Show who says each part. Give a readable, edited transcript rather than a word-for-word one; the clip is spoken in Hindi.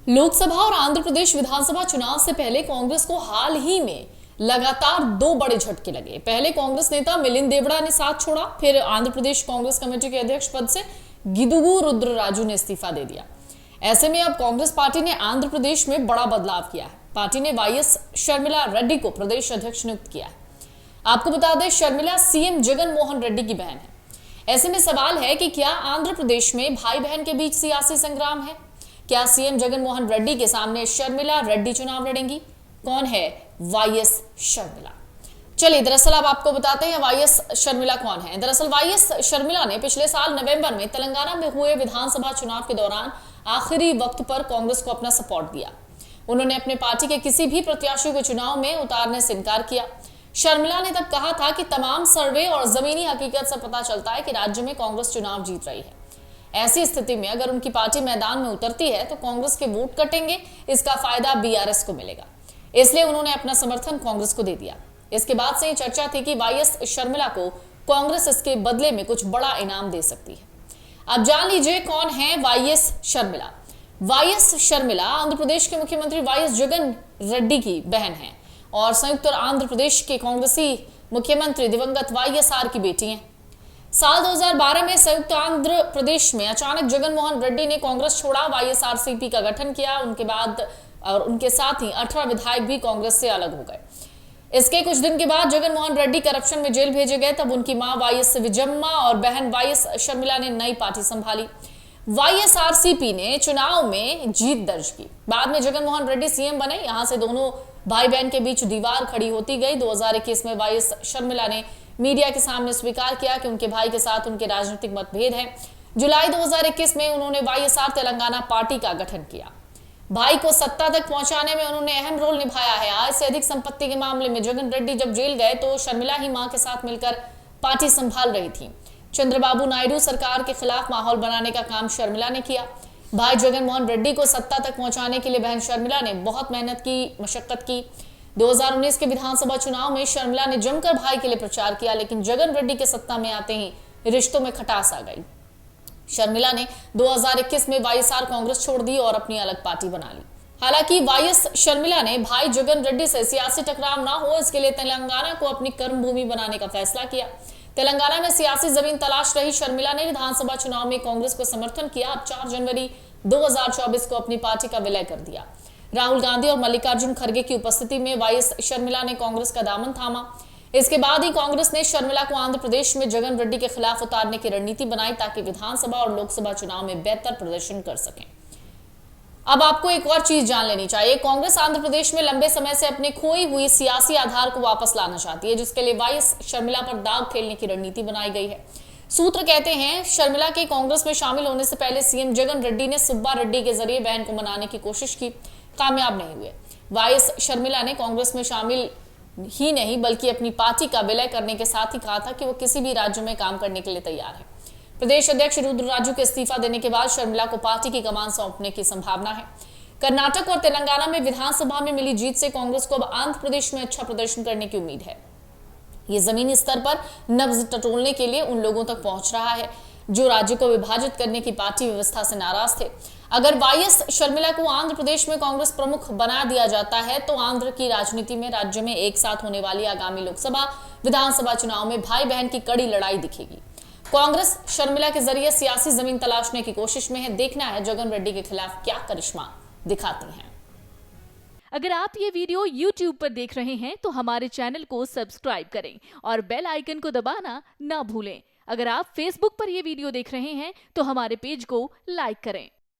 Speaker 1: लोकसभा और आंध्र प्रदेश विधानसभा चुनाव से पहले कांग्रेस को हाल ही में लगातार दो बड़े झटके लगे। पहले कांग्रेस नेता मिलिंद देवड़ा ने साथ छोड़ा, फिर आंध्र प्रदेश कांग्रेस कमेटी के अध्यक्ष पद से गिदुगु रुद्रराजु ने इस्तीफा दे दिया। ऐसे में अब कांग्रेस पार्टी ने आंध्र प्रदेश में बड़ा बदलाव किया है। पार्टी ने वाईएस शर्मिला रेड्डी को प्रदेश अध्यक्ष नियुक्त किया है। आपको बता दें, शर्मिला सीएम जगन मोहन रेड्डी की बहन है। ऐसे में सवाल है कि क्या आंध्र प्रदेश में भाई बहन के बीच सियासी संग्राम है? क्या सीएम जगन मोहन रेड्डी के सामने शर्मिला रेड्डी चुनाव लड़ेंगी? कौन है वाईएस शर्मिला? चलिए, दरअसल अब आपको बताते हैं वाईएस शर्मिला कौन है। दरअसल वाईएस शर्मिला ने पिछले साल नवंबर में तेलंगाना में हुए विधानसभा चुनाव के दौरान आखिरी वक्त पर कांग्रेस को अपना सपोर्ट दिया। उन्होंने अपने पार्टी के किसी भी प्रत्याशी को चुनाव में उतारने से इनकार किया। शर्मिला ने तब कहा था कि तमाम सर्वे और जमीनी हकीकत से पता चलता है कि राज्य में कांग्रेस चुनाव जीत रही है। ऐसी स्थिति में अगर उनकी पार्टी मैदान में उतरती है तो कांग्रेस के वोट कटेंगे, इसका फायदा बीआरएस को मिलेगा। इसलिए उन्होंने अपना समर्थन कांग्रेस को दे दिया। इसके बाद से ही चर्चा थी कि वाईएस शर्मिला को कांग्रेस इसके बदले में कुछ बड़ा इनाम दे सकती है। अब जान लीजिए कौन है वाईएस शर्मिला। वाईएस शर्मिला आंध्र प्रदेश के मुख्यमंत्री वाईएस जगन रेड्डी की बहन है और संयुक्त आंध्र प्रदेश के कांग्रेसी मुख्यमंत्री दिवंगत वाईएसआर की बेटी हैं। साल 2012 में संयुक्त आंध्र प्रदेश में अचानक जगन मोहन रेड्डी ने कांग्रेस छोड़ा, वाईएसआरसीपी का गठन किया। उनके बाद और उनके साथ ही 18 विधायक भी कांग्रेस से अलग हो गए। इसके कुछ दिन के बाद जगन मोहन रेड्डी करप्शन में जेल भेजे गए। तब उनकी मां वाईएस विजम्मा और बहन वाईएस शर्मिला ने नई पार्टी संभाली। वाईएसआरसीपी ने चुनाव में जीत दर्ज की। बाद में जगन मोहन रेड्डी सीएम बने। यहां से दोनों भाई बहन के बीच दीवार खड़ी होती गई। 2021 में वाईएस शर्मिला ने मीडिया के सामने स्वीकार किया कि उनके भाई के साथ उनके राजनीतिक मतभेद हैं। जुलाई 2021 में उन्होंने वाईएसआर तेलंगाना पार्टी का गठन किया। भाई को सत्ता तक पहुंचाने में उन्होंने अहम रोल निभाया है। आय से अधिक संपत्ति के मामले में जगन रेड्डी जब जेल गए तो शर्मिला ही मां के साथ मिलकर पार्टी संभाल रही थी। चंद्रबाबू नायडू सरकार के खिलाफ माहौल बनाने का काम शर्मिला ने किया। भाई जगन मोहन रेड्डी को सत्ता तक पहुंचाने के लिए बहन शर्मिला ने बहुत मेहनत की, मशक्कत की। 2019 के विधानसभा चुनाव में शर्मिला ने जमकर भाई के लिए प्रचार किया, लेकिन जगन रेड्डी के सत्ता में आते ही रिश्तों में खटास आ गई। शर्मिला ने 2021 में वाईएसआर कांग्रेस छोड़ दी और अपनी अलग पार्टी बना ली। हालांकि वाईएस शर्मिला ने भाई जगन रेड्डी से सियासी टकराव ना हो, इसके लिए तेलंगाना को अपनी कर्मभूमि बनाने का फैसला किया। तेलंगाना में सियासी जमीन तलाश रही शर्मिला ने विधानसभा चुनाव में कांग्रेस को समर्थन किया। अब 4 जनवरी 2024 को अपनी पार्टी का विलय कर दिया। राहुल गांधी और मल्लिकार्जुन खड़गे की उपस्थिति में वाईएस शर्मिला ने कांग्रेस का दामन थामा। इसके बाद ही कांग्रेस ने शर्मिला को आंध्र प्रदेश में जगन रेड्डी के खिलाफ उतारने की रणनीति बनाई ताकि विधानसभा और लोकसभा चुनाव में बेहतर प्रदर्शन कर सकें। अब आपको एक और चीज जान लेनी चाहिए। कांग्रेस आंध्र प्रदेश में लंबे समय से अपने खोई हुई सियासी आधार को वापस लाना चाहती है, जिसके लिए वाईएस शर्मिला पर दाग खेलने की रणनीति बनाई गई है। सूत्र कहते हैं शर्मिला के कांग्रेस में शामिल होने से पहले सीएम जगन रेड्डी ने सुब्बा रेड्डी के जरिए बहन को मनाने की कोशिश की, कामयाब नहीं हुए। वाईएस शर्मिला ने कांग्रेस में शामिल ही नहीं बल्कि अपनी पार्टी का विलय करने के साथ ही कहा था कि वो किसी भी राज्य में काम करने के लिए तैयार है। प्रदेश अध्यक्ष रुद्रराजु के इस्तीफा देने के बाद शर्मिला को पार्टी की कमान सौंपने की संभावना है। कर्नाटक और तेलंगाना में विधानसभा में मिली जीत से कांग्रेस को अब आंध्र प्रदेश में अच्छा प्रदर्शन करने की उम्मीद है। ये जमीनी स्तर पर नब्ज टटोलने के लिए उन लोगों तक पहुंच रहा है जो राज्य को विभाजित करने की पार्टी व्यवस्था से नाराज थे। अगर वाईएस शर्मिला को आंध्र प्रदेश में कांग्रेस प्रमुख बना दिया जाता है तो आंध्र की राजनीति में राज्य में एक साथ होने वाली आगामी लोकसभा विधानसभा चुनाव में भाई बहन की कड़ी लड़ाई दिखेगी। कांग्रेस शर्मिला के जरिए सियासी जमीन तलाशने की कोशिश में है। देखना है जगन रेड्डी के खिलाफ क्या करिश्मा दिखाती हैं।
Speaker 2: अगर आप ये वीडियो YouTube पर देख रहे हैं तो हमारे चैनल को सब्सक्राइब करें और बेल आइकन को दबाना ना भूलें। अगर आप Facebook पर ये वीडियो देख रहे हैं तो हमारे पेज को लाइक करें।